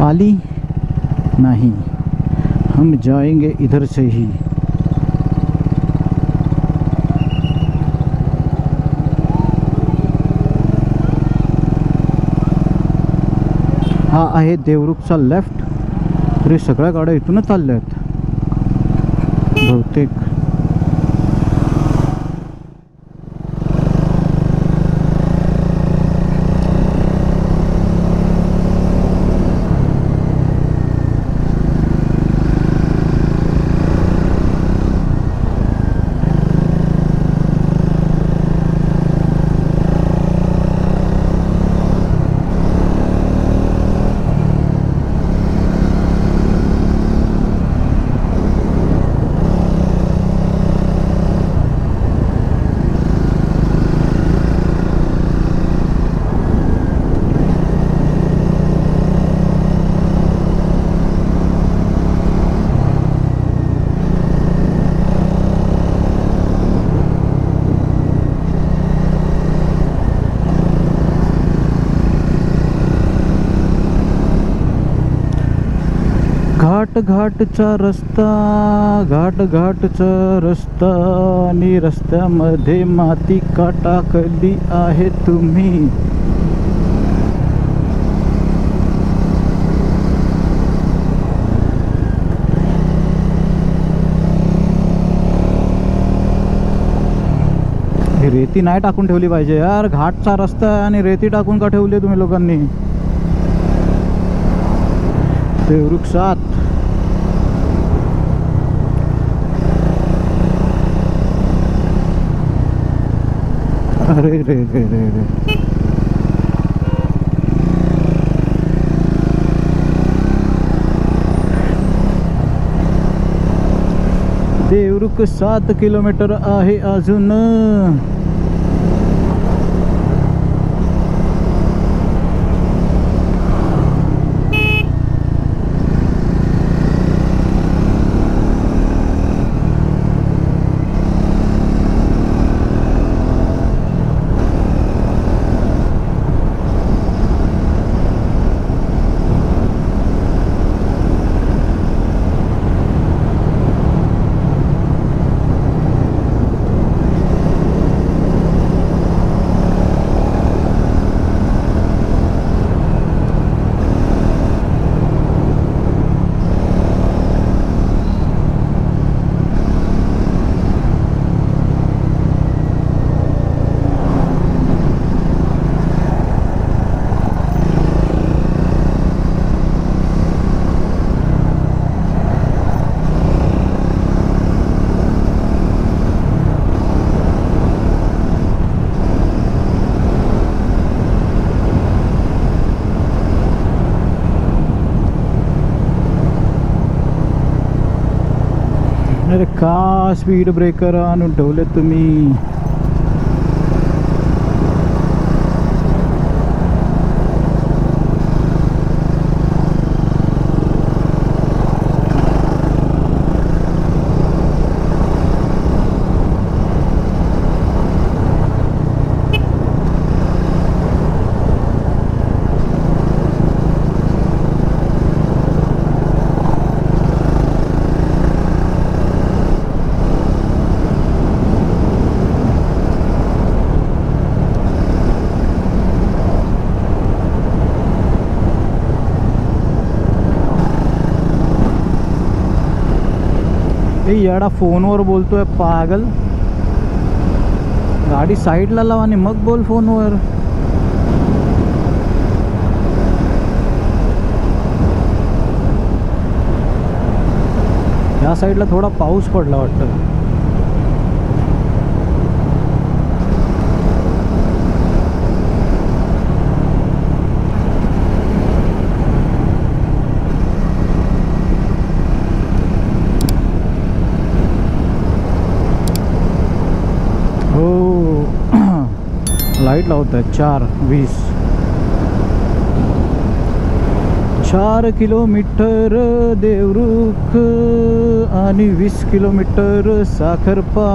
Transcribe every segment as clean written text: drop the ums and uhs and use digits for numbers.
आली नहीं, हम जाएंगे इधर से ही। हा आहे देवरुखचा लेफ्ट। तरी सगळ्या गाड्या इथूनच चालल्या आहेत बहुतेक। घाटचा रस्ता, घाटचा रस्ता आणि रस्त्यामध्ये माती का टाकली आहे तुम्ही? रेती नाही टाकून ठेवली पाहिजे यार। घाटचा रस्ता आहे आणि रेती टाकून का ठेवली तुम्ही लोकांनी? देवरुख 7। अरे रे रे रे रे, देवरुख 7 किलोमीटर आहे अजून। अरे का स्पीड ब्रेकर आणून ठेवले तुम्ही? येडा फोनवर बोलतोय पागल। गाडी साईडला लाव आणि मग बोल फोनवर। या साईडला थोडा पाऊस पडला वाटतं। लाईट लावत आहे 4:20। 4 किलोमीटर देवरुख आणि 20 किलोमीटर साखरपा।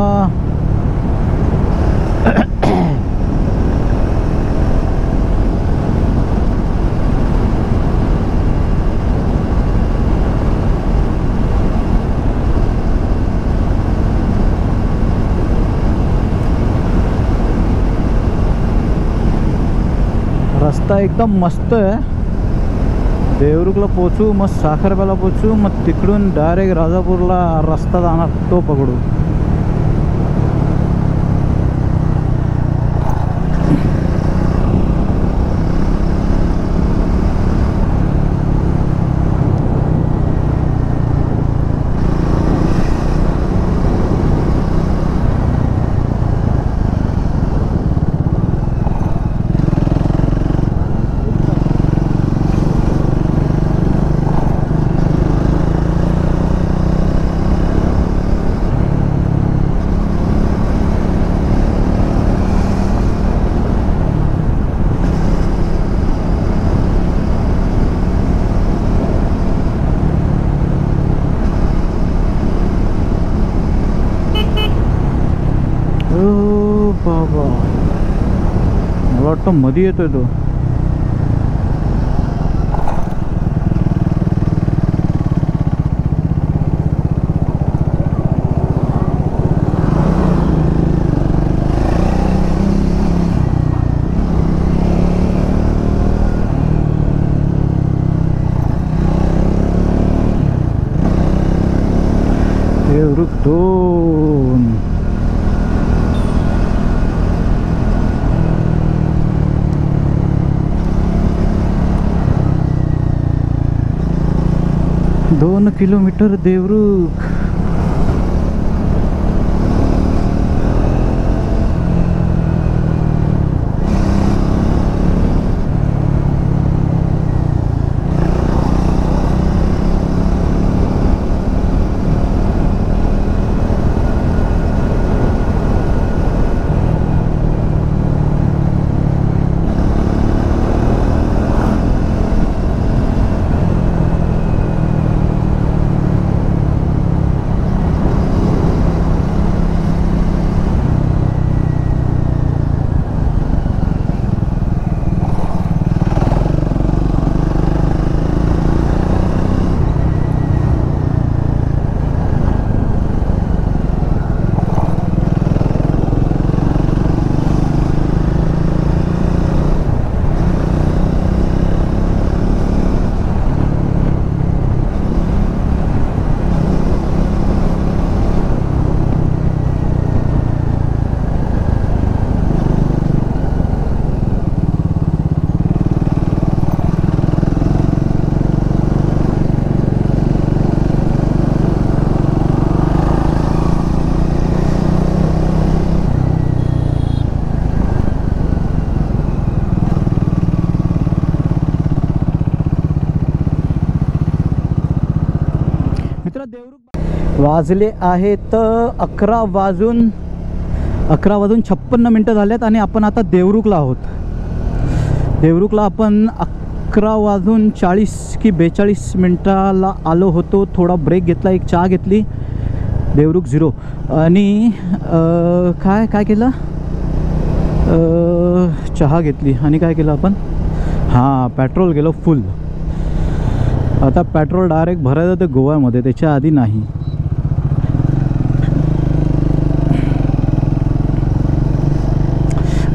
रस्ता एकदम मस्त आहे. देवरुखला पोचू, मग साखरप्याला पोचू, मग तिकडून डायरेक्ट राजापूरला रस्ता जाणार, तो पकडू. बाबा मला वाटतं मध्ये येतोय तो. देवरुख 2 2 किलोमीटर देवरुख. वाजले आहेत 11 वाजून 56 मिनटं झालेत आणि आपण आता देवरुखला आहोत. देवरुखला आपण 11 वाजून 40 की 42 मिनटाला आलो होतो. थोडा ब्रेक घेतला, एक चहा घेतली. देवरुख 0 आणि काय काय केलं, चहा घेतली आणि काय केलं आपण, हां पेट्रोल गेलो फुल. आता पेट्रोल डायरेक्ट भरायचं ते गोव्यामध्ये, त्याच्या आधी नाही.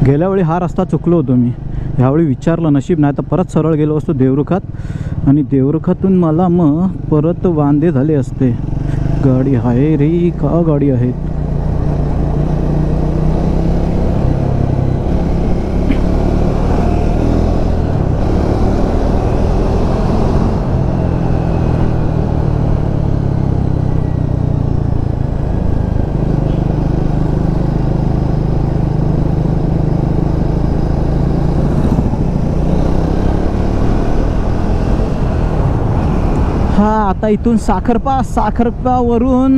गेल्यावेळी हा रस्ता चुकलो होतो मी, ह्यावेळी विचारलं, नशीब नाही तर परत सरळ गेलो असतो देवरुखात आणि देवरुखातून मला मग परत वांदे झाले असते. गाडी आहे रे, का गाडी आहेत. हा आता इथून साखरपावरून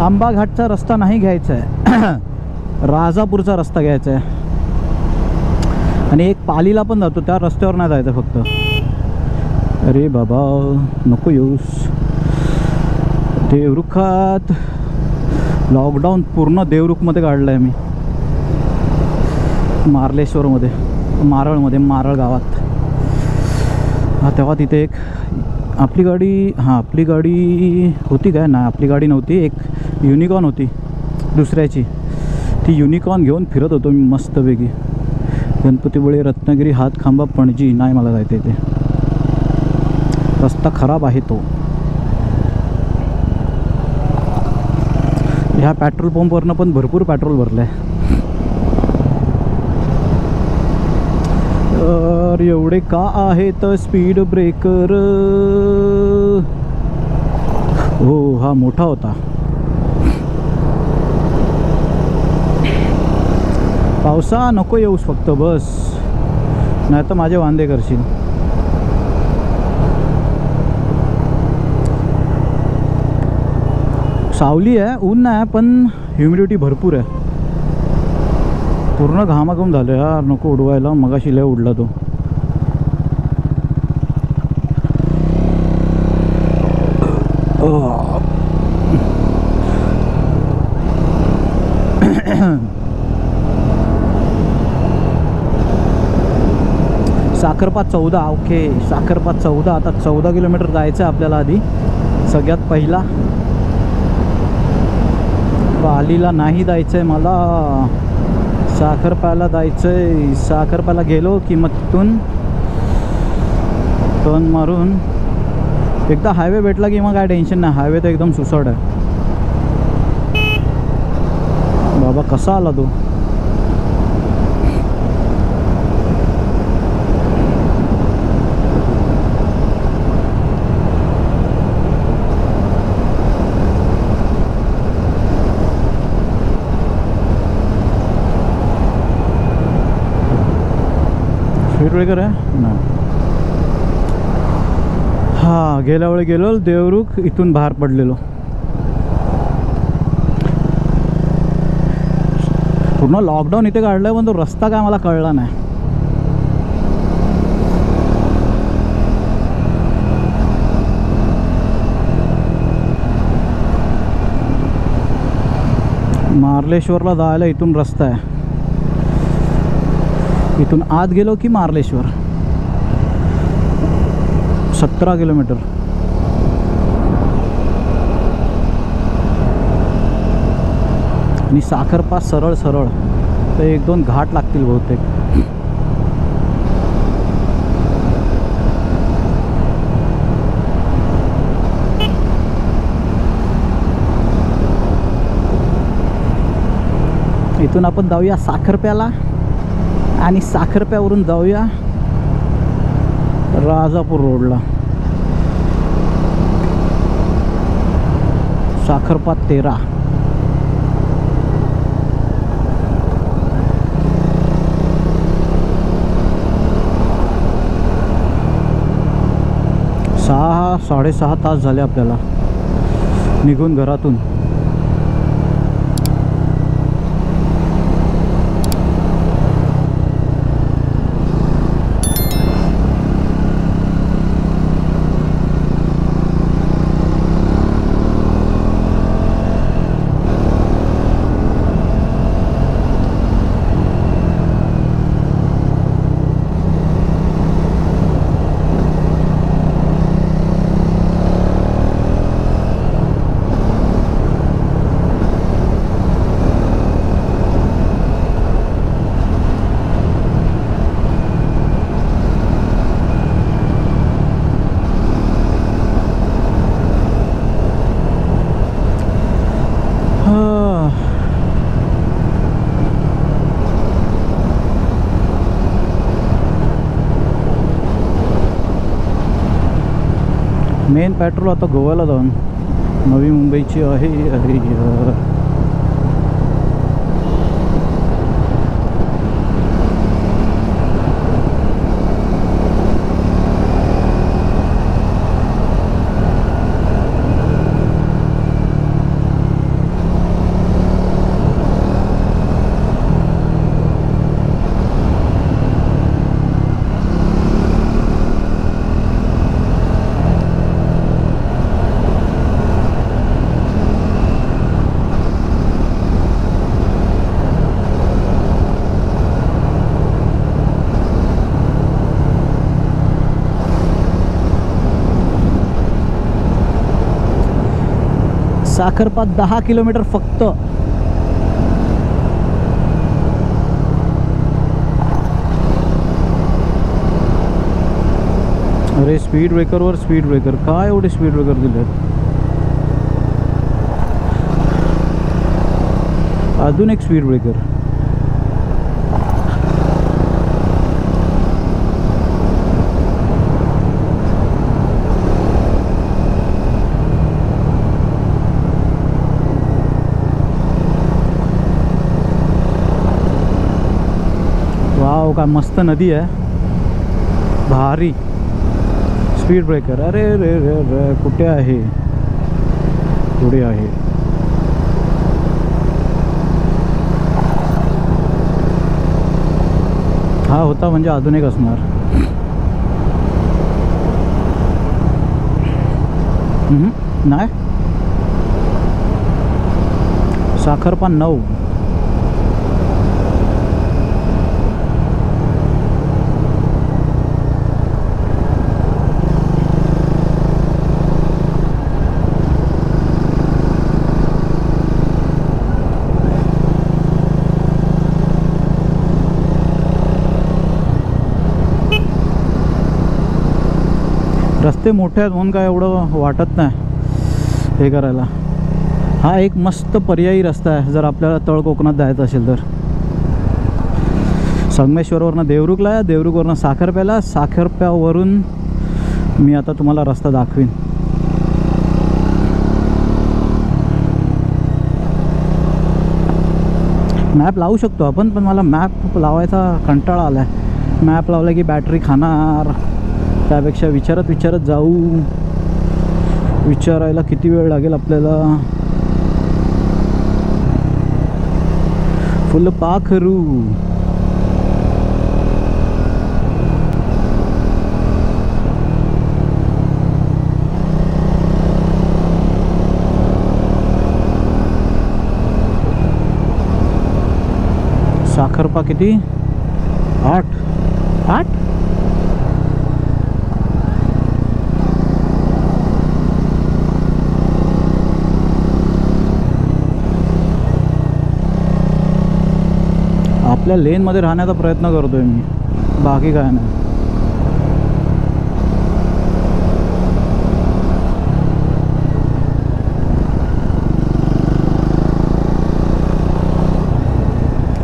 आंबाघाटचा रस्ता नाही घ्यायचा आहे, राजापूरचा रस्ता घ्यायचा आहे. आणि एक पालीला पण जातो, त्या रस्त्यावर नाही जायचं फक्त. अरे बाबा नको येऊस. देवरुखात लॉकडाऊन पूर्ण देवरुखमध्ये काढलं आहे मी, मार्लेश्वरमध्ये, मारळ गावात. हा तेव्हा तिथे एक आपली गाडी, हां आपली गाडी होती काय, नाही आपली गाडी नव्हती, एक युनिकॉर्न होती दुसऱ्याची. ती युनिकॉर्न घेऊन फिरत होतो मी मस्तपैकी. गणपतीपुळे, रत्नागिरी, हातखांबा, पणजी. नाही मला जायचं इथे, रस्ता खराब आहे तो. ह्या पेट्रोल पंपवरनं पण भरपूर पेट्रोल भरलं आहे. तर एवढे का आहेत स्पीड ब्रेकर? हो, हा मोठा होता. पावसा नको येऊस फक्त बस, नाही तर माझे वांदे करशील. सावली आहे, ऊन नाही, पण ह्युमिडिटी भरपूर आहे. पूर्ण घामाघूम झालं यार, नको उडवायला. मगाशी लय उडला तो. साखरपा 14. ओके, साखरपा 14. आता 14 किलोमीटर जायचं आहे आपल्याला. आधी सगळ्यात पहिला पालीला नाही जायचं आहे मला, साखरपाला जायचं आहे. साखरपाला गेलो की मग तिथून टर्न मारून एकदा हायवे भेटला की मग काय टेन्शन नाही. हायवे तर एकदम सुसाट आहे बाबा. कसा आला तो? स्पीड ब्रेकर आहे ना? हां, गेल्या वेळी गेलो देवरुख, इथून बाहेर पडलेलो. पूर्ण लॉकडाऊन इथे काढलं, पण तो रस्ता काय मला कळला नाही. मार्लेश्वरला जायला इथून रस्ता आहे. इथून आत गेलो की मार्लेश्वर. 17 किलोमीटर. आणि साखरपा सरळ सरळ तर 1-2 घाट लागतील बहुतेक. इथून आपण जाऊया साखरप्याला आणि साखरप्यावरून जाऊया राजापूर रोडला. साखरपा 13. सहा 6.5 तास झाले आपल्याला निघून घरातून. मेन पेट्रोल आता गोव्याला जाऊन नवी मुंबईची आहे. साखरपा 10 किलोमीटर फक्त. अरे स्पीड ब्रेकरवर स्पीड ब्रेकर, काय एवढे स्पीड ब्रेकर दिलेत? अजून एक स्पीड ब्रेकर. वाव, काय मस्त नदी आहे, भारी. स्पीड ब्रेकर, अरे रे रे रे, कुठे आहे? पुढे आहे. हा होता म्हणजे अजून एक असणार. नाही, साखरपा 9. रस्ते मोठे आहेत म्हणून काय एवढं वाटत नाही हे करायला. हा एक मस्त पर्यायी रस्ता आहे जर आपल्याला तळ कोकणात जायचं असेल तर. संगमेश्वरवरनं देवरुखला आहे, देवरुखवरनं साखरप्याला, साखरप्यावरून मी आता तुम्हाला रस्ता दाखवीन. मॅप लावू शकतो आपण, पण मला मॅप लावायचा कंटाळा आला आहे. मॅप लावला की बॅटरी खाणार, त्यापेक्षा विचारत जाऊ. विचारायला किती वेळ लागेल आपल्याला? फुल पाखरू. साखरपा किती? 8. आपल्या लेनमध्ये राहण्याचा प्रयत्न करतोय मी, बाकी काय नाही.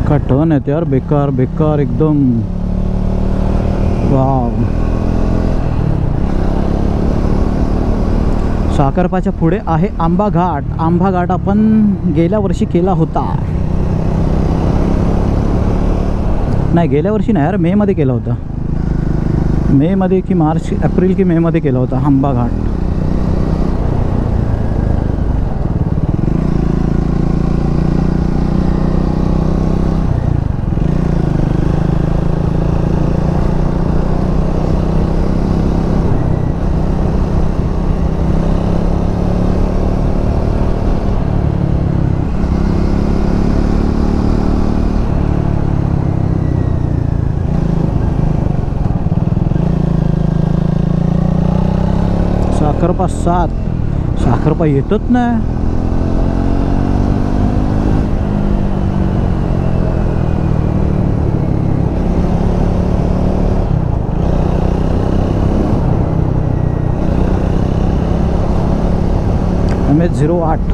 का टर्न आहेत यार, बेकार बेकार एकदम. वाव. साखरपाच्या पुढे आहे आंबा घाट. आंबा घाट आपण गेल्या वर्षी केला होता. नाही, गेल्या वर्षी नाही यार, मेमध्ये केला होता. मेमध्ये की मार्च, एप्रिल की मेमध्ये केला होता आंबा घाट. साखरपा 7. साखरपा येतच नाही. MH08.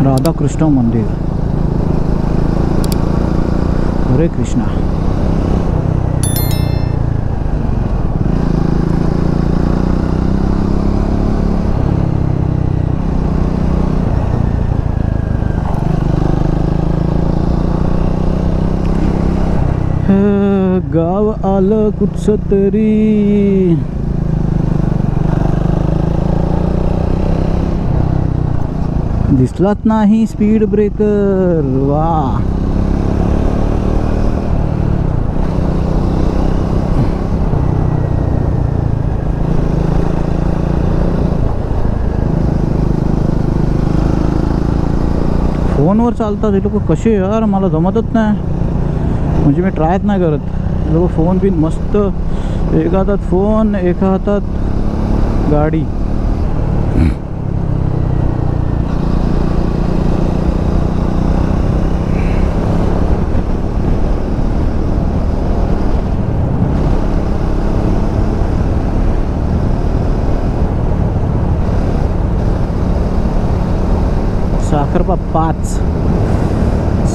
राधा कृष्ण मंदिर. हरे कृष्णा. गाव आलं कुठचं तरी. दिसलाच नाही स्पीड ब्रेकर. वा, फोनवर चालतात हे लोक कसे यार, मला जमतच नाही. म्हणजे मी ट्रायच नाही करत. लोक फोन बिन मस्त, एका हातात फोन एका हातात गाडी.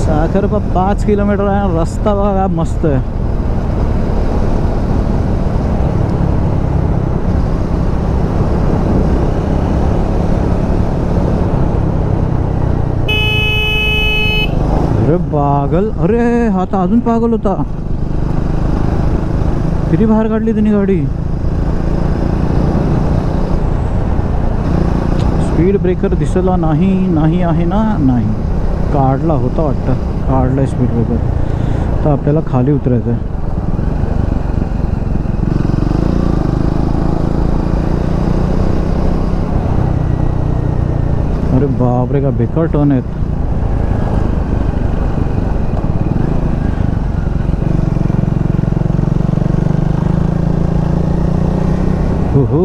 साखरपा 5 किलोमीटर आहे. रस्ता बघा मस्त आहे. अरे पागल, अरे हा तर अजून पागल होता. किती बाहेर काढली त्यांनी गाडी. स्पीड ब्रेकर दिसला नाही आहे ना. नाही, काढला होता वाटतं. काढलाय स्पीड ब्रेकर. तर आपल्याला खाली उतरायचं आहे. अरे बापरे, का बेकार टर्न आहेत. हो,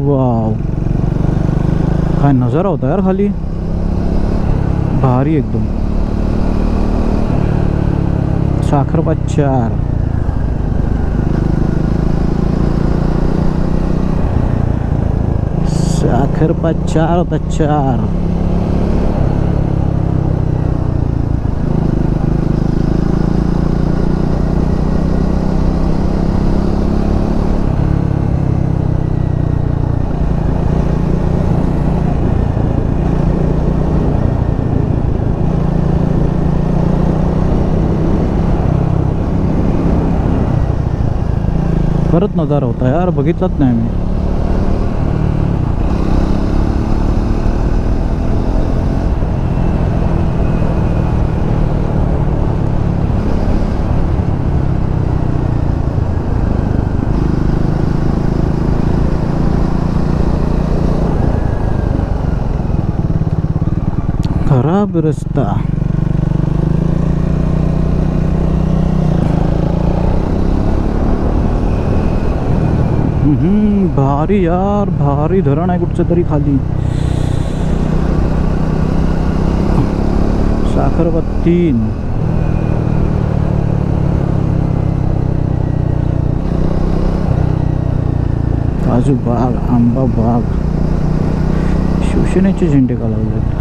वाव, काय नजारा होता यार खाली. भारी एकदम. साखरपा 4. साखरपा 4 होता. 4 परत नजारा होता यार, बघितलाच नाही मी. खराब रस्ता. भारी यार, भारी धरण आहे कुठचं तरी खाली. साखरपा 3. काजू बाग, आंबा बाग. शिवसेनेचे झेंडे का लावलेत.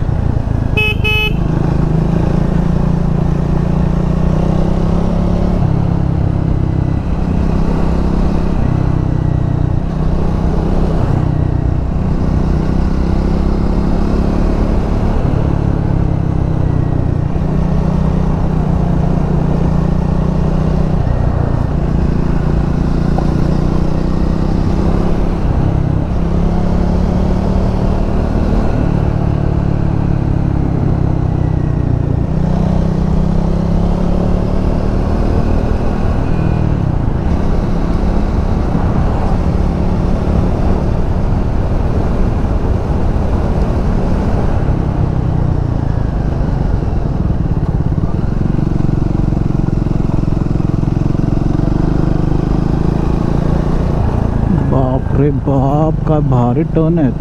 अरे बाप, काय भारी टर्न आहेत.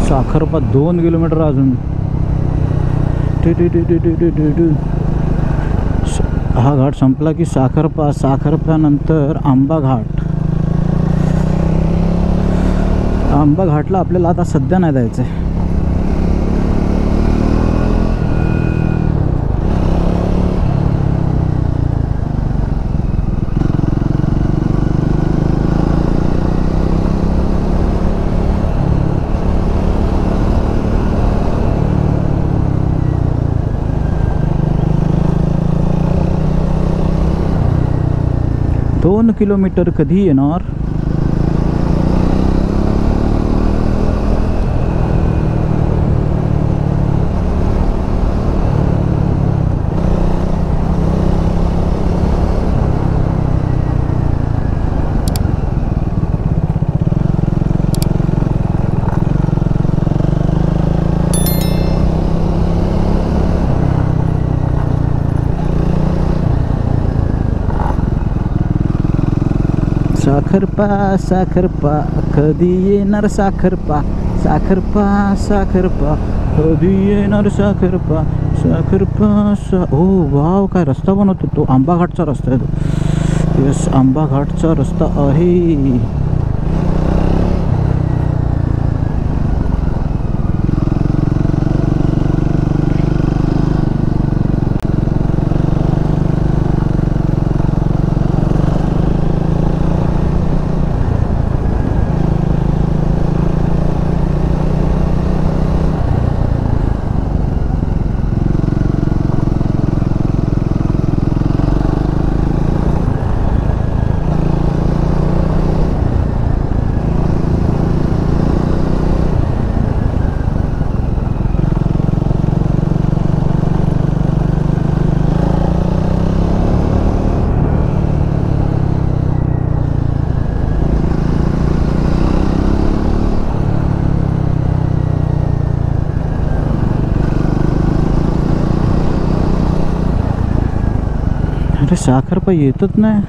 साखरपा 2 किलोमीटर अजून. हा घाट संपला की साखरपा. साखरप्यानंतर आंबा घाट. आंबा घाटला आपल्याला आता सध्या नाही जायचं आहे. दोन किलोमीटर कधी येणार. साखरपा साखरपा कधी येणार साखरपा साखरपा साखरपा कधी येणार साखरपा साखरपा ओ वाव काय रस्ता बनवतो तो आंबा घाटचा रस्ता आहे तो यस आंबा घाटचा रस्ता आहे अरे साखरपा येतच नाही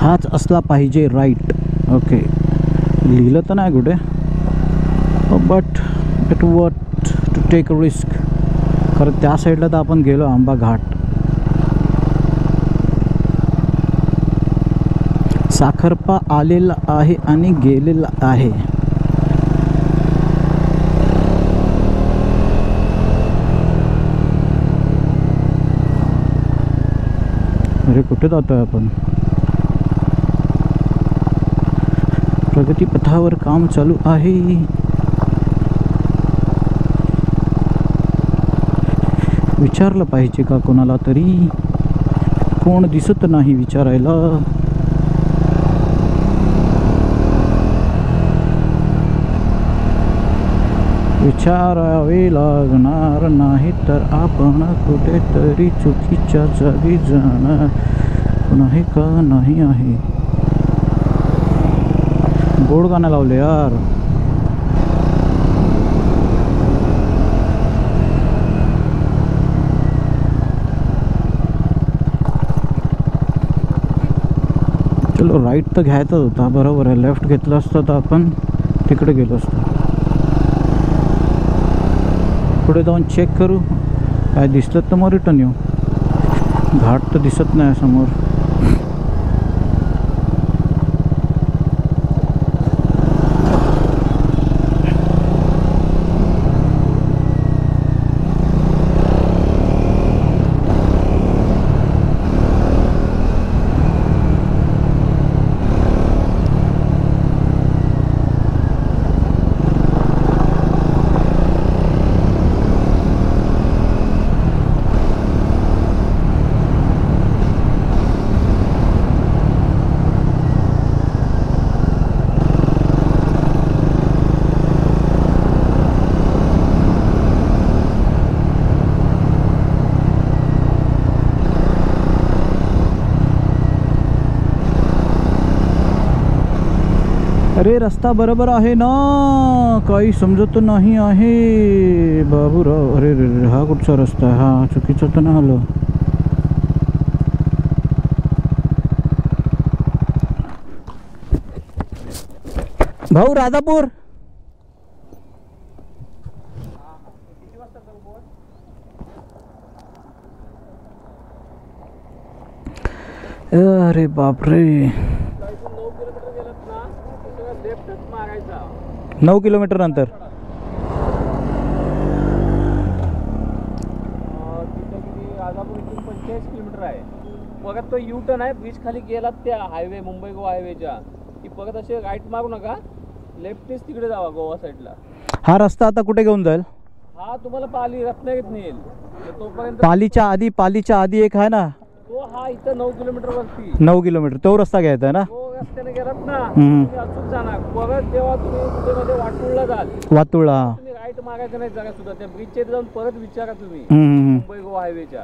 हाच असला पाहिजे राईट ओके लिहिलं तर नाही कुठे but it what to take risk खरं त्या साईडला तर आपण गेलो आंबा घाट साखरपा आलेला आहे आणि गेलेला आहे अरे कुठे जातोय आपण प्रगती पथावर काम चालू आहे विचारलं पाहिजे का कोणाला तरी कोण दिसत नाही विचारायला विचारावे लागणार नाही तर आपण कुठेतरी चुकीच्या जागी जाणार नाही का नाही आहे गोड गाणं लावले यार चलो राईट तर घ्यायचाच होता बरोबर आहे लेफ्ट घेतलं असतं तर आपण तिकडे गेलो असतो पुढे जाऊन चेक करू काय दिसलं तर मग रिटर्न येऊ घाट तर दिसत नाही समोर अरे रस्ता बरोबर आहे ना काही समजत नाही आहे बाबूराव अरे रे हा कुठचा रस्ता आहे हा चुकीचा तर नाही आलं भाऊ राजापूर अरे बापरे 9 किलोमीटर अंतर राजापूर इथून 45 किलोमीटर आहे परत तो यू टर्न आहे ब्रिज खाली गेलात त्या हायवे मुंबई गोवा हायवेच्या की परत असे राईट मारू नका लेफ्टनेच तिकडे जावा गोवा साईडला. हा रस्ता आता कुठे घेऊन जाईल? हा तुम्हाला पाली रत्नागिरीत नेईल. तर तोपर्यंत पालीच्या आधी एक आहे ना, तो हा इथं 9 किलोमीटर वरती 9 किलोमीटर तो रस्ता घ्यायचा आहे ना. तो रस्त्याने गेलात ना हम्म. तुम्ही अचूक जाणार. परत जेव्हा तुम्ही कुठे मध्ये वाटूळला जाल वातुळा. तुम्ही राईट मागायचं नाही जरा सुद्धा. त्या ब्रिजच्या इथे जाऊन परत विचारा तुम्ही हम्म. मुंबई गोवा हायवेच्या.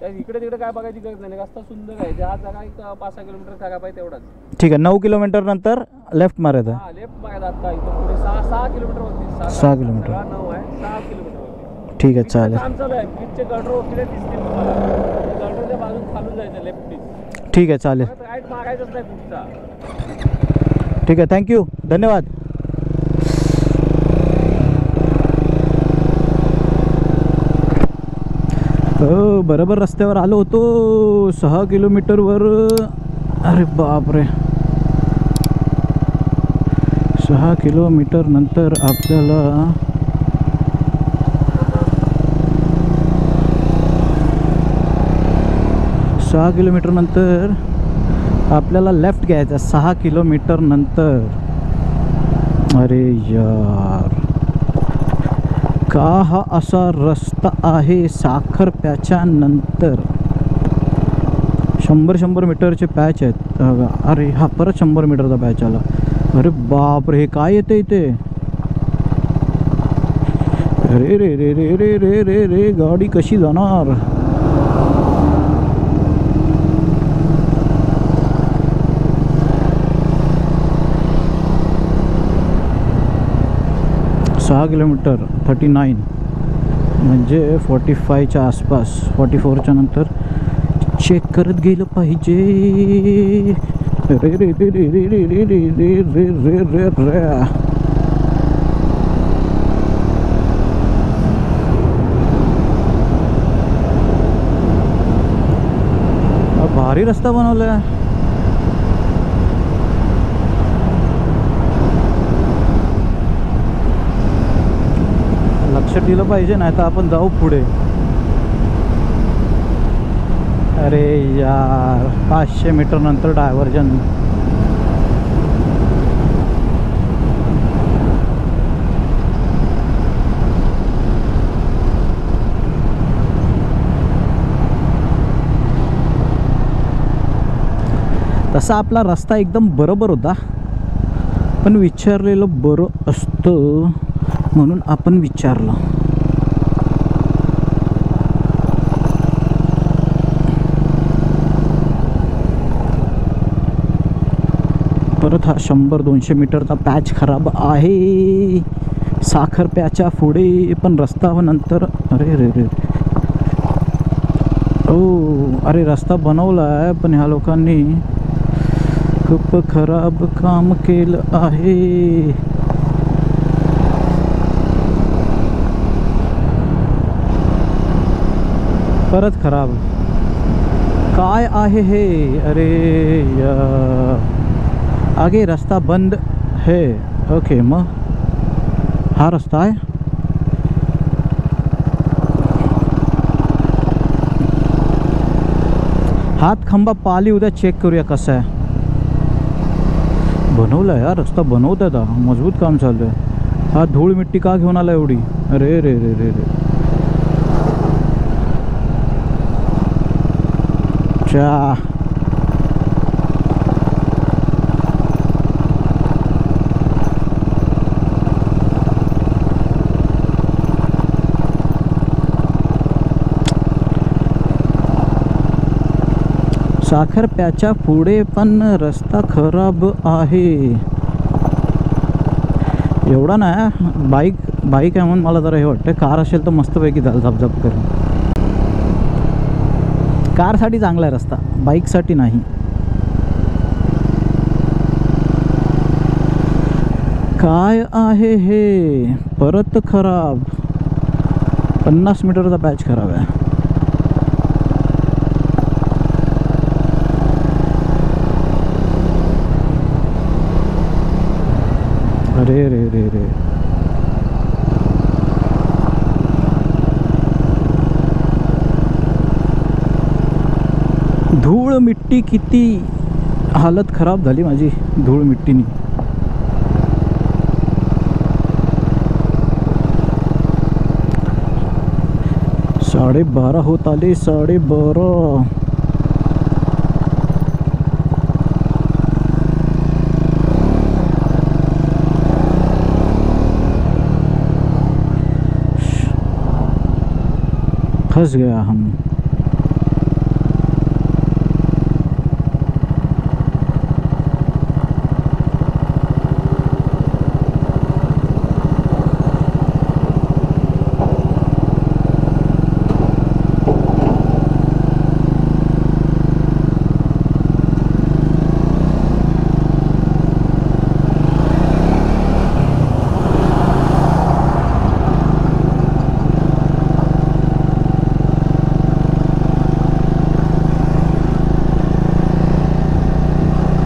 त्या इकडे तिकडे काय बघायची गरज नाही. रस्ता सुंदर आहे. जहा जागा एक 5-6 किलोमीटर खराब आहे तेवढाच. ठीक आहे, 9 किलोमीटर नंतर लेफ्ट मारायचं. हा लेफ्ट मागायचा आता इथं पुढे 6 किलोमीटर वरती. 6 किलोमीटर. 9 आहे 6 किलोमीटर वरती. ठीक आहे, चालेल. काम चालू आहे. ब्रिजचे गटर वगैरे दिसतील तुम्हाला. गटरच्या बाजून खालून जायचं लेफ्ट. ठीक आहे, चालेल. राईट मागायचंच नाही पुढचा. ठीक आहे, थँक्यू, धन्यवाद. हो, बरोबर रस्त्यावर आलो होतो 6 किलोमीटरवर. अरे बापरे, 6 किलोमीटर नंतर आपल्याला लेफ्ट घ्यायचा 6 किलोमीटर नंतर. अरे यार, का हा असा रस्ता आहे साखरप्याच्या नंतर. 100 मीटरचे पॅच आहेत. अरे हा परत 100 मीटरचा पॅच आला. अरे बापरे, हे काय येते इथे? अरे रे रे रे रे रे रे रे, गाडी कशी जाणार? सहा किलोमीटर 39 म्हणजे 45च्या आसपास. 44च्या नंतर चेक करत गेलं पाहिजे. रे रे रे रे रे रे रे रे रे रे रे रे. भारी रस्ता बनवलाय. लक्ष दिलं पाहिजे, नाही तर आपण जाऊ पुढे. अरे यार, 500 मीटर नंतर डायव्हर्जन. तसा आपला रस्ता एकदम बरोबर होता, पण विचारलेलं बरं असतं म्हणून आपण विचारलं. परत हा 100-200 मीटरचा पॅच खराब आहे साखरप्याच्या पुढे. पण रस्ता नंतर अरे रे रे, ओ अरे रस्ता बनवला आहे पण ह्या लोकांनी खूप खराब काम केलं आहे. परत खराब. काय आहे हे? अरे यार, आगे रास्ता बंद है. ओके, मग हा रस्ता आहे. हात खंबा पाली उद्या चेक करूया कसा आहे. बनवला यार रस्ता, बनवता था, मजबूत काम चालू आहे. हा धूळ मिट्टी का घेऊन आला एवढी? अरे रे रे रे रे. चा साखरप्याच्या पुढे पण रस्ता खराब आहे. एवढा नाही, बाईक आहे म्हणून मला जरा हे वाटतं. कार असेल तर मस्तपैकी झपझप करेल. कारसाठी चांगला आहे रस्ता, बाईकसाठी नाही. काय आहे हे? परत खराब. 50 मीटरचा पॅच खराब आहे. अरे रे रे रे. धूळ मिट्टी, किती हालत खराब झाली माझी धूळ मिट्टीनी. 12:30 होत आले, 12:30. फंस गया हम.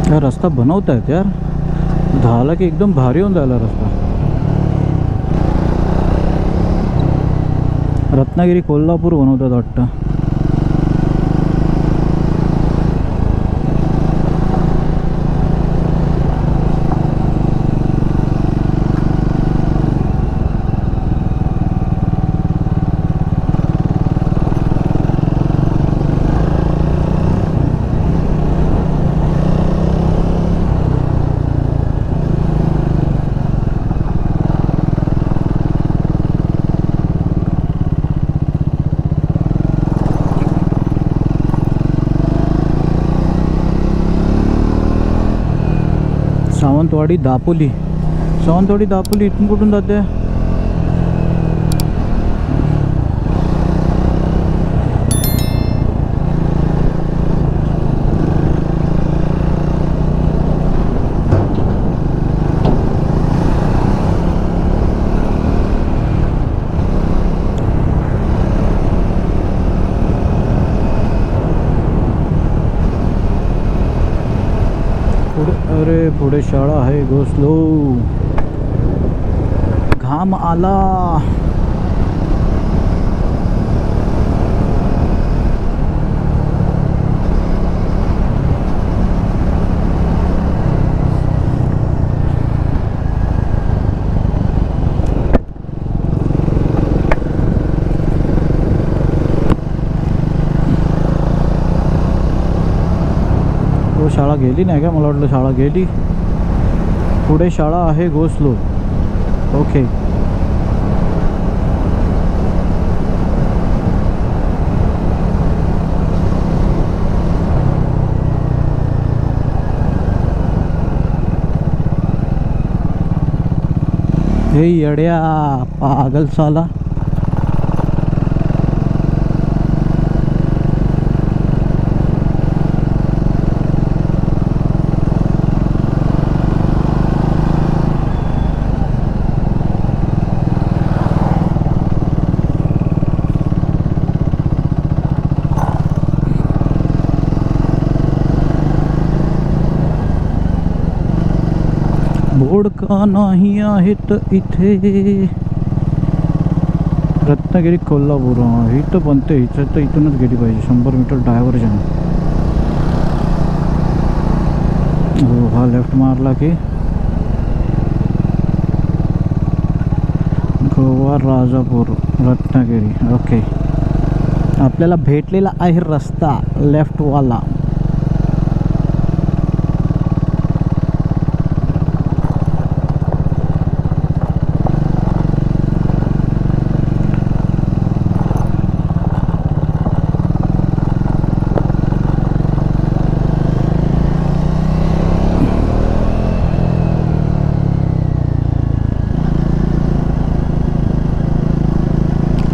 यार रस्ता बनवत आहेत यार, झाला की एकदम भारी होऊन जायला रस्ता. रत्नागिरी कोल्हापूर बनवतात वाटतं. सावंतवाडी दापोली. सावंतवाडी दापोली इथून कुठून जाते? अरे पुढे शाळा आहे, गो स्लो. घाम आला. शाळा गेली नाही का? मला वाटलं शाळा गेली. पुढे शाळा आहे, गो स्लो. ओके. हे येड्या पागल साला. बोर्ड का नाही आहेत इथे. रत्नागिरी कोल्हापूर इथं बनते. इथं तर इथूनच गेली पाहिजे. 100 मीटर डायव्हर्जन. हो, हा लेफ्ट मारला की गोवा राजापूर रत्नागिरी. ओके, आपल्याला भेटलेला आहे रस्ता लेफ्टवाला.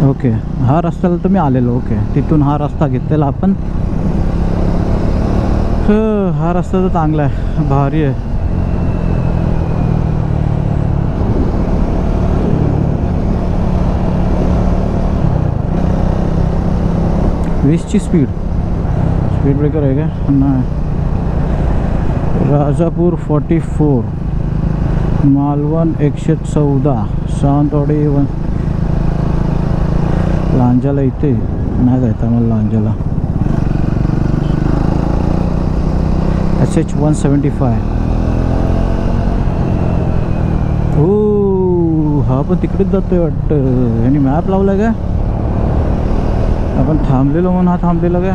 ओके, हा रस्त्याला तर मी आलेलो. ओके, तिथून हा रस्ता घेतलेला आपण. हा रस्ता तर चांगला आहे, भारी आहे. वीसची स्पीड ब्रेकर आहे का? नाही. राजापूर 44, मालवण 114, सावंतवाडी लांजाला. इथे नाही जायचं मला लांजाला. SH 175. हो, हा पण तिकडेच जातोय वाटतं. यांनी मॅप लावला का? आपण थांबलेलो म्हणून हा थांबलेला काय.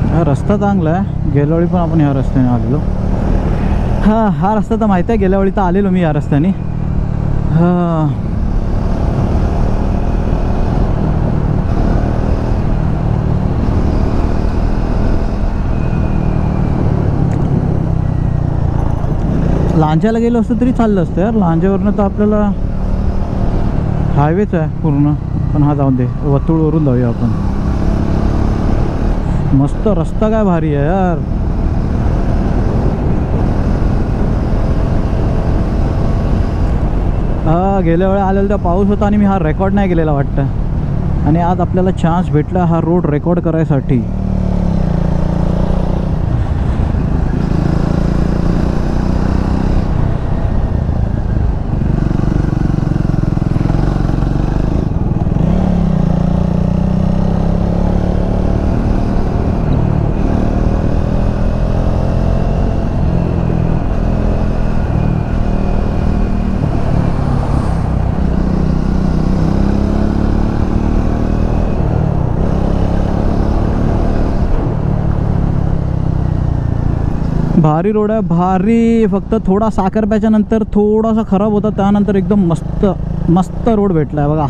हा रस्ता चांगला आहे. गेल्या वेळी पण आपण ह्या रस्त्याने आलेलो. हा रस्ता तर माहिती आहे. गेल्या वेळी तर आलेलो मी या रस्त्याने. लांजाला गेलो असतो तरी चाललं असतं यार. लांजावरनं तर आपल्याला हायवेच आहे पूर्ण. पण हा जाऊन दे, वतूळवरून जाऊया आपण. मस्त रस्ता काय भारी आहे यार. गेल्या वेळा आलेला तर पाऊस होता आणि मी हा रेकॉर्ड नाही केलेला वाटतं. आणि आज आपल्याला चान्स भेटला हा रोड रेकॉर्ड करायसाठी. भारी रोड आहे भारी. फक्त थोडा साखरप्याच्या नंतर थोडासा खराब होता, त्यानंतर एकदम मस्त मस्त रोड भेटला आहे बघा.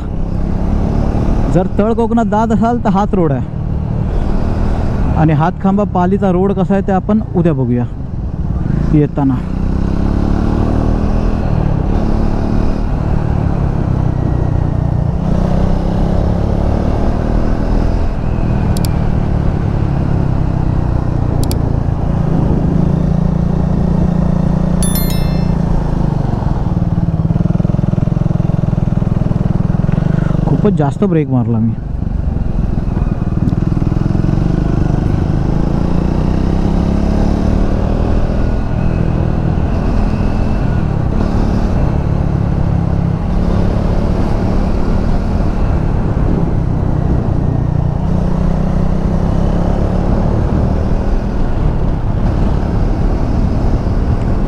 जर तळ कोकणात जात असाल तर हाच रोड आहे. आणि हातखांबा पालीचा रोड कसा आहे ते आपण उद्या बघूया येताना. खूपच जास्त ब्रेक मारला मी.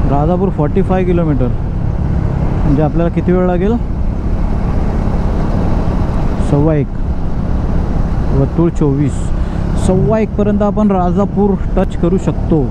राजापूर 45 किलोमीटर म्हणजे आपल्याला किती वेळ लागेल. 1:15. वतूळ 24. 1:15 पर्यंत आपण राजापूर टच करू शकतो.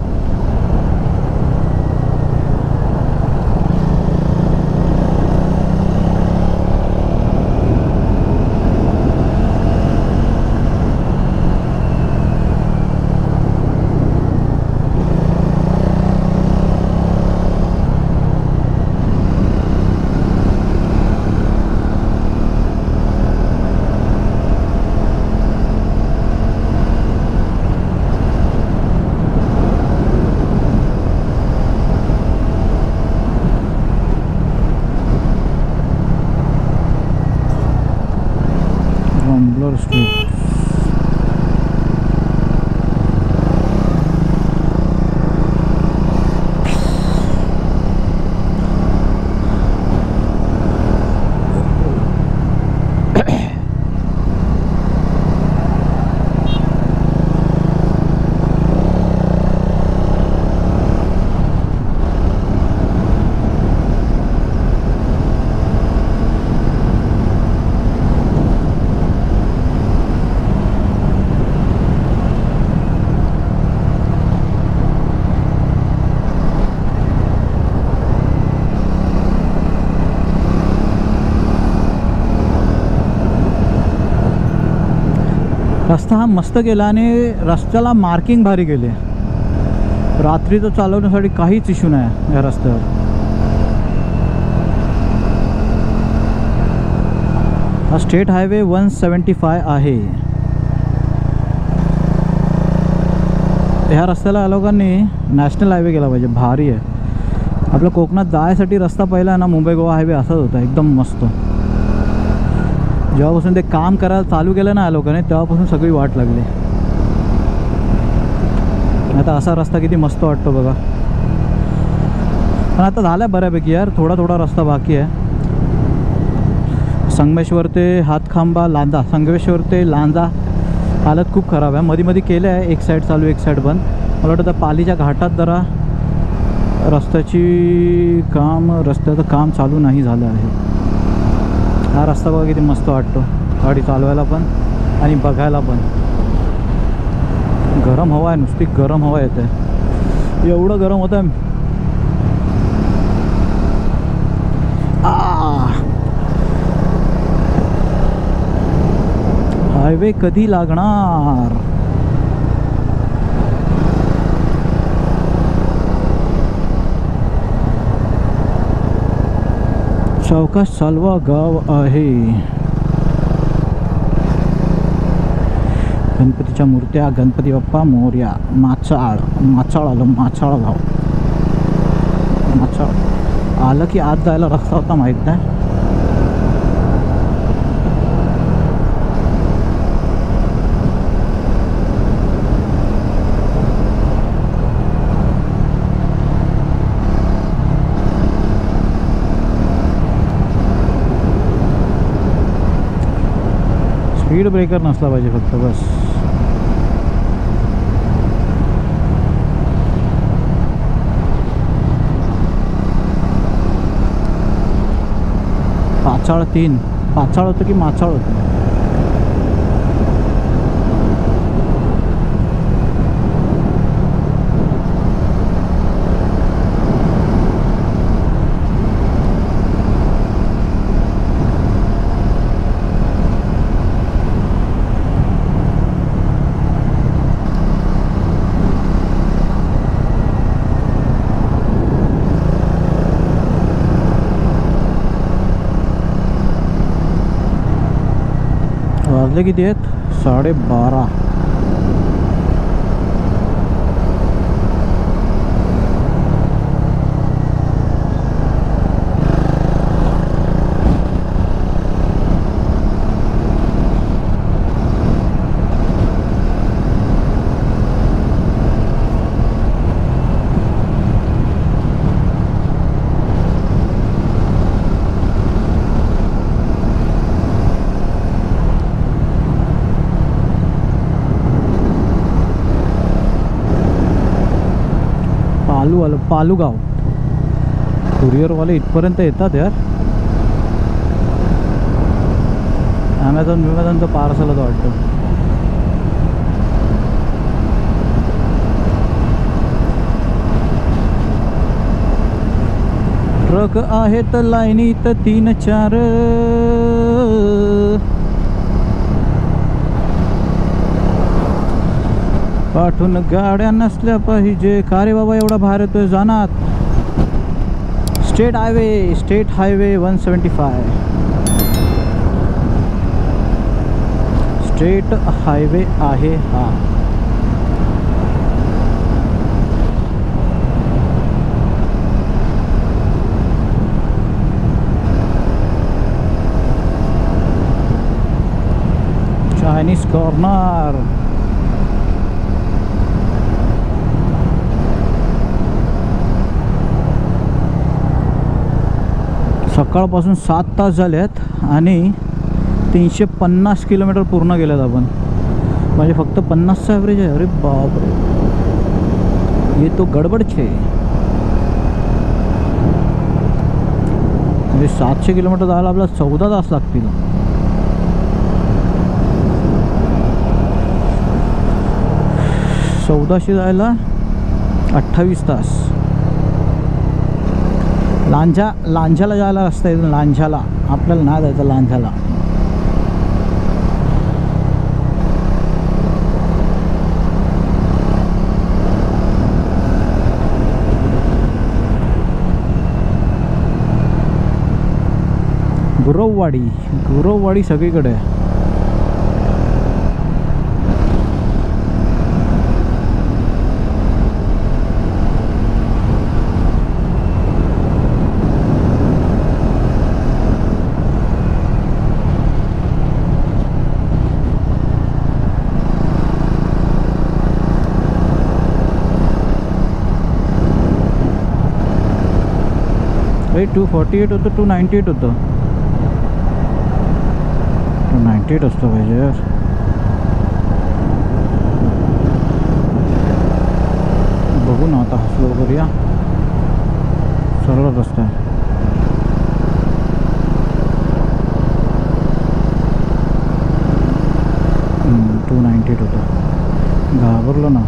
स्ट्रीट. रस्ता हा मस्त केला आणि रस्त्याला मार्किंग भारी केले. रात्रीचं चालवण्यासाठी काहीच इश्यू नाही या रस्त्यावर. हा स्टेट हायवे 175 आहे. ह्या रस्त्याला लोकांनी नॅशनल हायवे केला पाहिजे. भारी आहे. आपल्या कोकणात जायसाठी रस्ता पहिला आहे ना, मुंबई गोवा हायवे असाच होता, एकदम मस्त. जेव्हापासून ते काम करायला चालू केलं ना या लोकांनी, तेव्हापासून सगळी वाट लागली. आता असा रस्ता किती मस्त वाटतो बघा. पण आता झालं आहे बऱ्यापैकी यार, थोडा थोडा रस्ता बाकी आहे. संगमेश्वर ते हातखांबा लांजा, संगमेश्वर ते लांजा हालत खूप खराब आहे. मध्ये मध्ये केलं आहे, एक साईड चालू एक साईड बंद. मला वाटतं त्या पालीच्या घाटात जरा रस्त्याचं काम चालू नाही झालं आहे. हा रस्ता बघा किती मस्त वाटतो, गाडी चालवायला पण आणि बघायला पण. गरम हवा आहे, नुसती गरम हवा येते, एवढं गरम होतं आहे. हायवे कधी लागणार? सावकाश चालवा, गाव आहे. गणपतीच्या मूर्त्या, गणपती बाप्पा मोरया. माचाळ आलं, माचाळ गाव. माचाळ आलं की आत जायला रस्ता होता माहीत नाही. स्पीड ब्रेकर नसला पाहिजे फक्त, बस. पाचाळ 3, पाचाळ होतं की माचाळ होतं? वाजले किती आहेत? 12:30. पालूगाव. कुरिअरवाले इथपर्यंत येतात यार. ॲमेझॉनचं पार्सलच वाटतं. ट्रक आहेत लाईनीत 3-4. पाठून गाड्या नसल्या पाहिजे. का रे बाबा एवढा भार येतोय जाणार? State highway 175. स्टेट हायवे आहे हा. Chinese corner. सकाळपासून 7 तास झाले आहेत आणि 350 किलोमीटर पूर्ण केलेत आपण. म्हणजे फक्त 50चा ॲव्हरेज आहे. अरे बापरे, ये तो गडबड छे. म्हणजे 700 किलोमीटर जायला आपल्याला 14 तास लागतील. जायला 28 तास. लांजाला जायला रस्ता आहे. लांजाला आपल्याला नाही जायचं. लांजाला गुरववाडी सगळीकडे आहे. 248 होतं 298 होतं 298 असतं पाहिजे यार. बघू ना आता हसलो करूया. सरळ रस्ता आहे. टू 98 होतं. घाबरलो ना.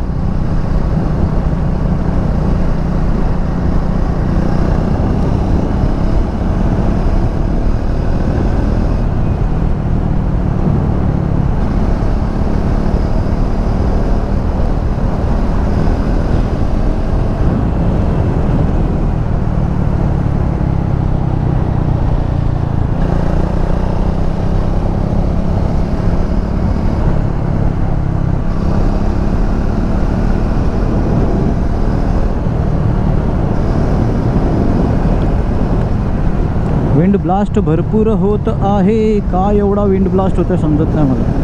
विंड ब्लास्ट भरपूर होत आहे. का एवढा विंड ब्लास्ट होतं समजत नाही मला.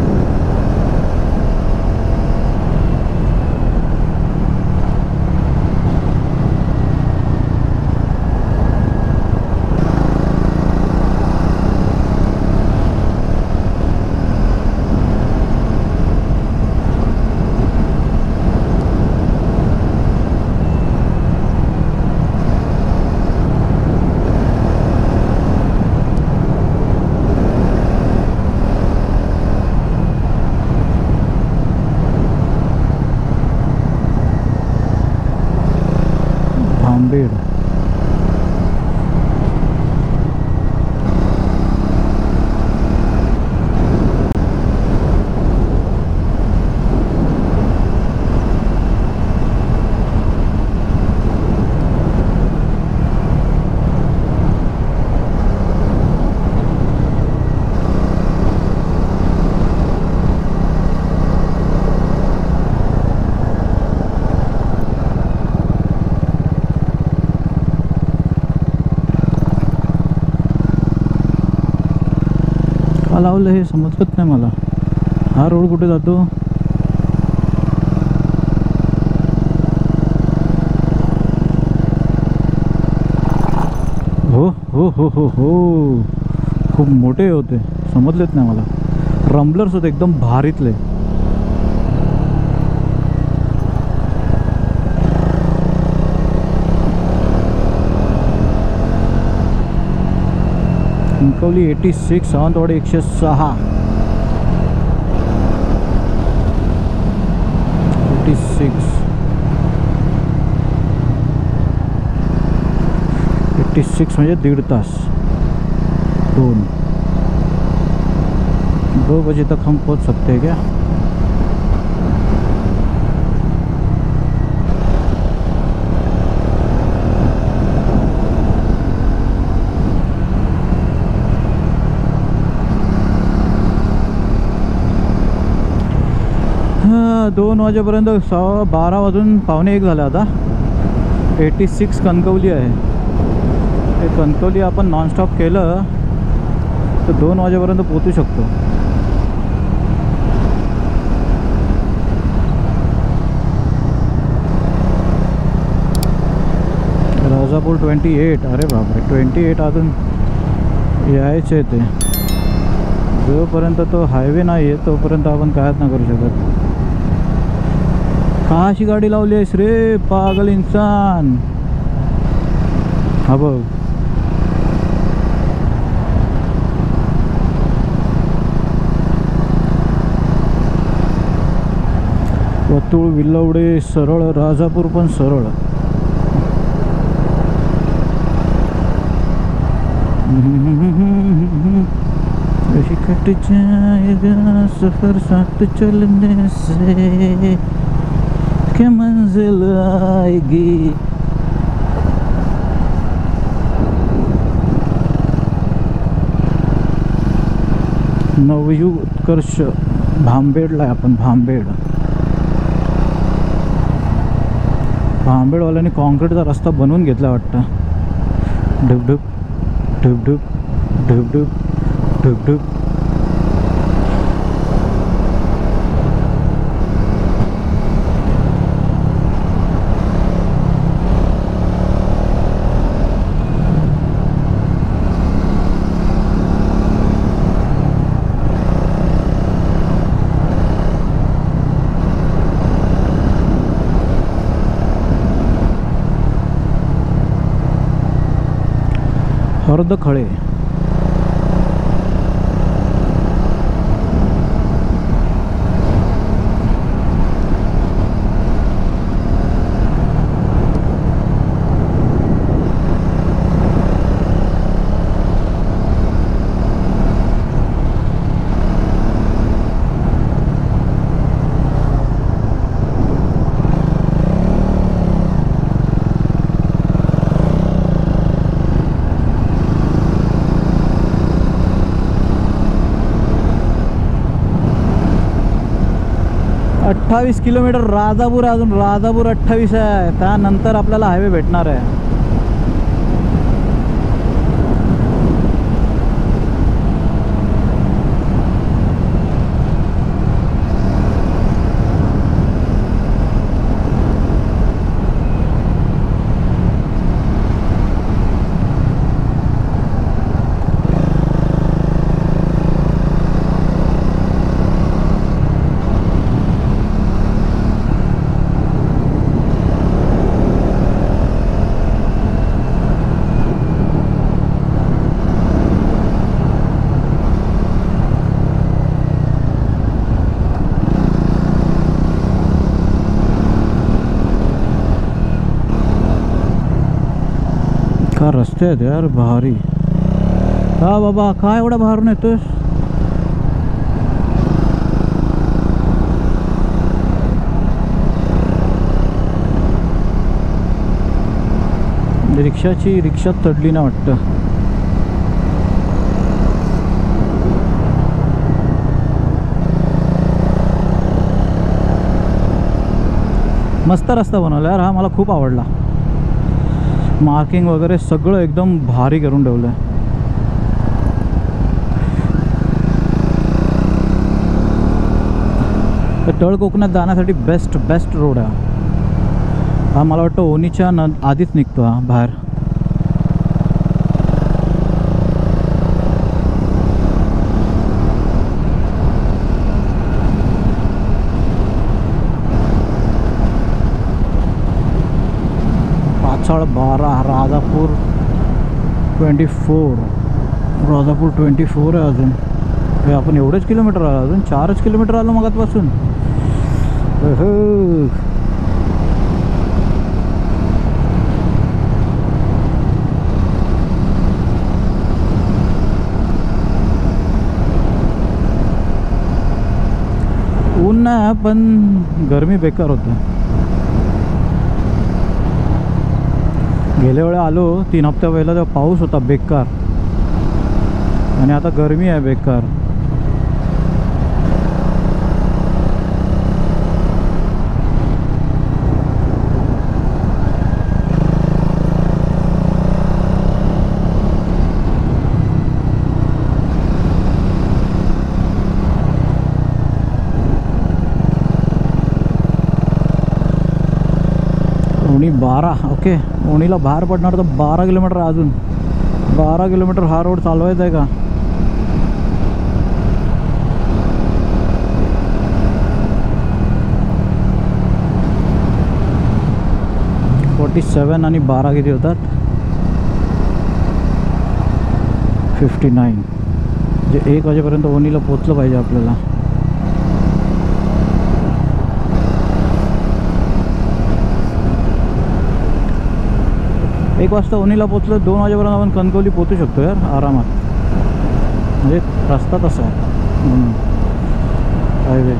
भांबेड का लावलं हे समजत नाही मला. हा रोड कुठे जातो? हो हो हो हो हो खूप मोठे होते समजलेच नाही मला. रंबलर्स होते एकदम भारीतले. कणकवली 86 सावंतवाडी 106 86 म्हणजे 1.5 तास. 2 बजे तक हम पहुंच सकते हैं क्या? हाँ 2 वाजेपर्यंत 12 वाजून 12:45 झालं. आता 86 कणकवली आहे. ते कणकवली आपण नॉनस्टॉप केलं तर 2 वाजेपर्यंत पोहोचू शकतो. राजापूर 28. अरे बापरे 28 अजून यायचे ते. जोपर्यंत तो हायवे नाही आहे तोपर्यंत आपण कायच नाही करू शकत. का अशी गाडी लावली आहेस रे पागल इंसान? हा बघ वतूळ विल्लवडे सरळ, राजापूर पण सरळ. कशी कट जाएगा सफर साथ चलने से, क्या मंजिल आएगी. नवयुग उत्कर्ष भांबेडला आहे आपण. भांबेडवाल्याने कॉन्क्रीटचा रस्ता बनवून घेतला वाटतं. ढुबढुब ढुबढुब ढुबढुब ढुबढुब. खर्दखळे. 28 किलोमीटर राजापूर. अजून राजापूर 28 आहे. त्यानंतर आपल्याला हायवे भेटणार आहे. का रस्ते आहेत यार भारी. हा बाबा काय एवढा बाहेरून येतोस? रिक्षात चढली ना वाटतं. मस्त रस्ता बनवला यार हा. मला खूप आवडला. मार्किंग वगैरे सगळं एकदम भारी करून ठेवलं आहे. तळ कोकणात जाण्यासाठी बेस्ट रोड आहे हा. मला वाटतं ओनीच्या आधीच निघतो हा बाहेर. पाचाळ 12 राजापूर 24. राजापूर 24 आहे अजून. हे आपण एवढेच किलोमीटर आलो. अजून 4च किलोमीटर आलो मगातपासून. ऊन नाही पण गरमी बेकार होतं. गेल्या वेळा आलो 3 हप्त्या पहिला तेव्हा पाऊस होता बेकार. आणि आता गरमी आहे बेकार. ओणी 12. ओके ओणीला बाहेर पडणार तर 12 किलोमीटर. अजून 12 किलोमीटर हा रोड चालवायचा आहे का? .47 आणि 12 किती होतात? 59. म्हणजे 1 वाजेपर्यंत ओणीला पोचलं पाहिजे आपल्याला. एक वाजता ओणीला पोचलं 2 वाजेपर्यंत आपण कणकवली पोचू शकतो यार आरामात. म्हणजे रस्ता तसा आहे हायवे.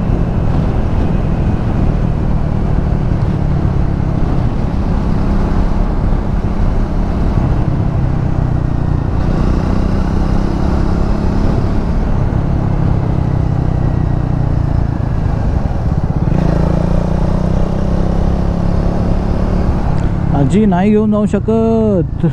आजी नाही घेऊन जाऊ शकत.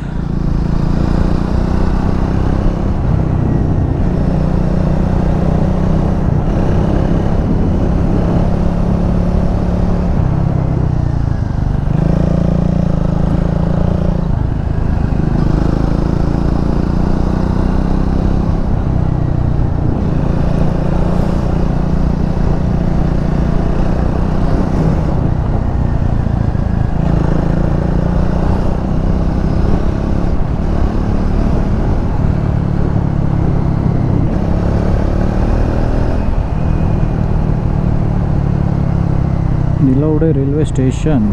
निलवडे रेल्वे स्टेशन.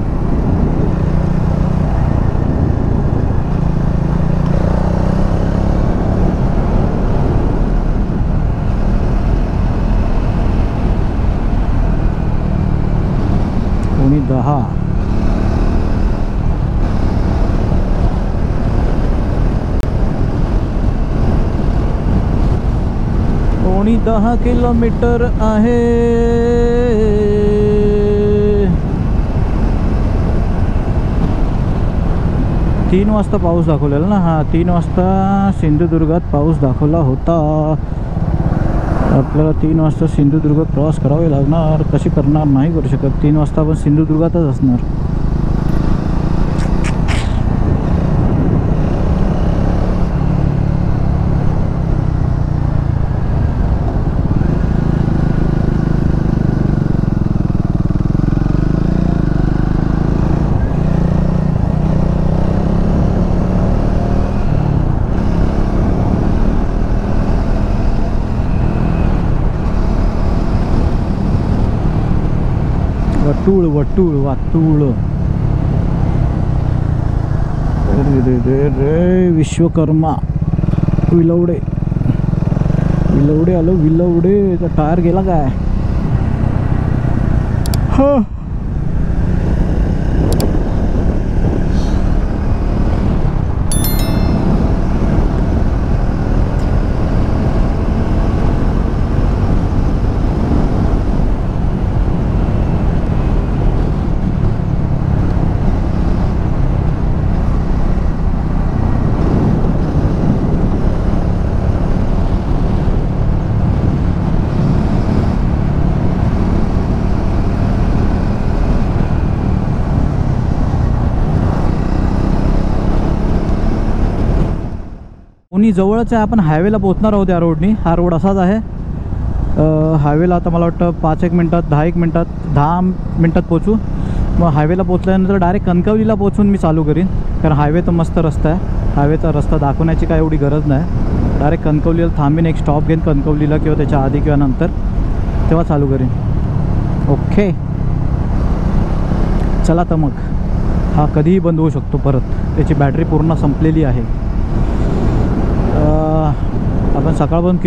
कोणी 10. कोणी 10 किलोमीटर आहे. 3 वाजता पाऊस दाखवलेला ना. हा 3 वाजता सिंधुदुर्गात पाऊस दाखवला होता. आपल्याला 3 वाजता सिंधुदुर्ग क्रॉस करावे लागणार. कशी करणार, नाही करू शकत. 3 वाजता आपण सिंधुदुर्गातच असणार. वटूळ वटूळ वातूळ. रे विश्वकर्मा विलवडे. विलवडे आलो. विलवडे टायर गेला काय. हा कोणी जवळच आहे. आपण हायवेला पोहोचणार आहोत या रोडनी. हा रोड असाच आहे. हायवेला आता मला वाटतं 5-1 मिनटात 10-1 मिनटात 10 मिनटात पोचू. मग हायवेला पोचल्यानंतर डायरेक्ट कणकवलीला पोचून मी चालू करीन. कारण हायवे तर मस्त रस्ता आहे. हायवेचा रस्ता दाखवण्याची काय एवढी गरज नाही. डायरेक्ट कणकवलीला थांबीन. एक स्टॉप घेईन कणकवलीला किंवा त्याच्या आधी किंवा नंतर, तेव्हा चालू करीन. ओके चला तर मग. हा कधीही बंद होऊ शकतो परत. त्याची बॅटरी पूर्ण संपलेली आहे. आपण सकाळपासून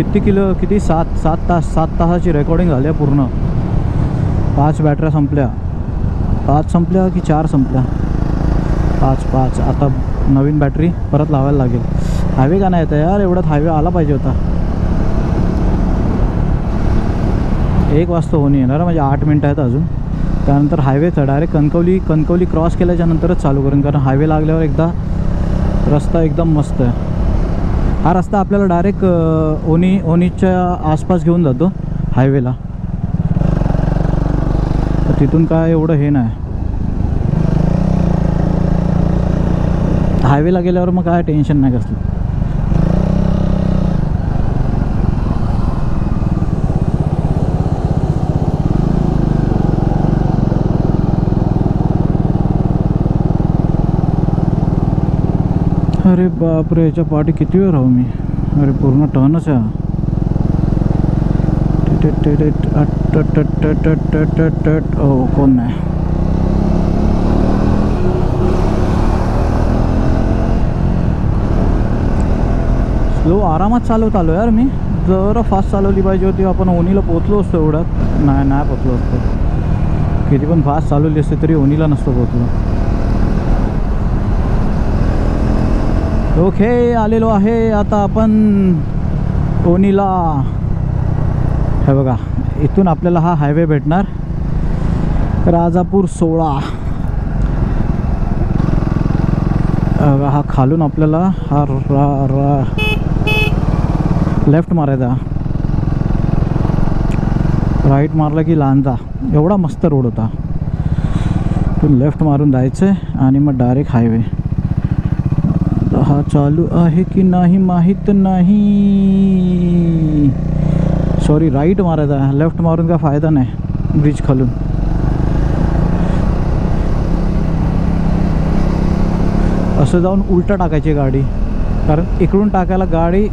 किती 7 तासाची रेकॉर्डिंग झाली आहे पूर्ण. 5 बॅटऱ्या संपल्या. 5 संपल्या की 4 संपल्या. 5. आता नवीन बॅटरी परत लावायला लागेल. हायवे का नाही येतं यार. एवढ्यात हायवे आला पाहिजे होता. 1 वाजता होणी येणार म्हणजे 8 मिनटं आहेत अजून. त्यानंतर हायवेचं डायरेक्ट कणकवली क्रॉस केल्याच्या नंतरच चालू करेन. कारण हायवे लागल्यावर एकदा रस्ता एकदम मस्त आहे. हा रस्ता आपल्याला डायरेक्ट ओनीच्या आसपास घेऊन जातो हायवेला. तिथून काय एवढं हे नाही. हायवेला गेल्यावर मग काय टेन्शन नाही कसलं. अरे बापरे, याच्या पाठी किती वेळ राहू मी. अरे पूर्ण टर्नच आहे. ओ कोण नाही. स्लो आरामात चालवत आलो यार मी. जरा फास्ट चालवली पाहिजे होती. आपण ओनीला पोचलो असतो एवढ्यात. नाही पोचलो असतो. किती पण फास्ट चालवली असते तरी ओनीला नसतो पोचलो. ओके आलेलो आहे आता आपण ओनीला. हे बघा इथून आपल्याला हा हायवे भेटणार. राजापूर 16. हा खालून आपल्याला हा लेफ्ट मारायचा. राईट मारला की लांजा. एवढा मस्त रोड होता. इथून लेफ्ट मारून जायचं आणि मग डायरेक्ट हायवे. हा चालू आहे की नाही माहीत नाही. सॉरी राईट मारायचा. लेफ्ट मारून काय फायदा नाही ब्रिज खालून. असं जाऊन उलटा टाकायची गाडी. कारण इकडून टाकायला गाडी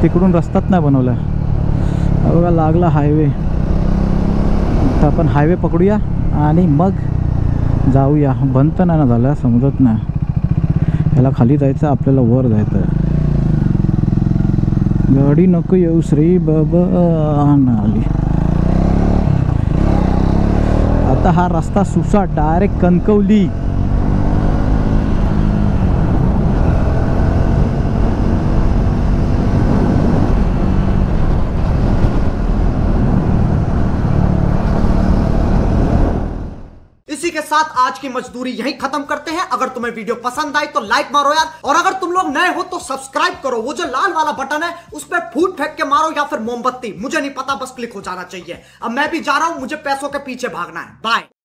तिकडून रस्ताच नाही बनवला. बघा लागला हायवे. तर आपण हायवे पकडूया आणि मग जाऊया. बंद तर नाही ना झालं, समजत नाही. ह्याला खाली जायचं, आपल्याला वर जायचं. गाडी नको येऊ श्री बाबा आली. आता हा रस्ता सुसा डायरेक्ट कणकवली. इसी के साथ आज की मजदूरी यहीं खत्म करते हैं। अगर तुम्हें वीडियो पसंद आई तो लाइक मारो यार, और अगर तुम लोग नए हो तो सब्सक्राइब करो। वो जो लाल वाला बटन है उस पर फूट फेंक के मारो या फिर मोमबत्ती, मुझे नहीं पता, बस क्लिक हो जाना चाहिए। अब मैं भी जा रहा हूं, मुझे पैसों के पीछे भागना है। बाय।